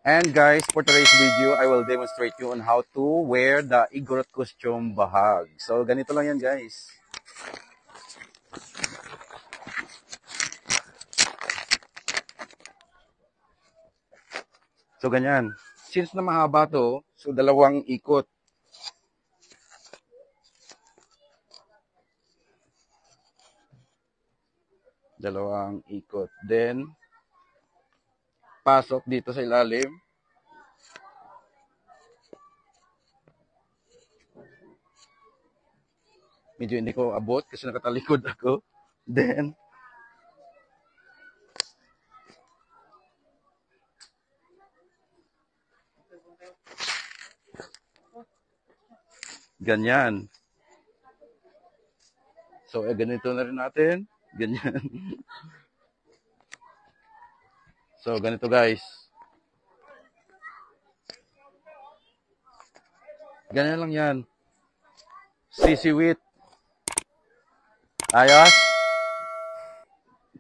And guys, for today's video, I will demonstrate you on how to wear the Igorot costume bahag. So, ganito lang yan guys. So, ganyan. Since na mahaba to, so dalawang ikot. Dalawang ikot. Then, pasok dito sa ilalim. Medyo hindi ko abot kasi nakatalikod ako. Then, ganyan. So, ganito na rin natin. Ganyan. So, ganito guys. Ganyan lang yan. Sisiwit. Ayos?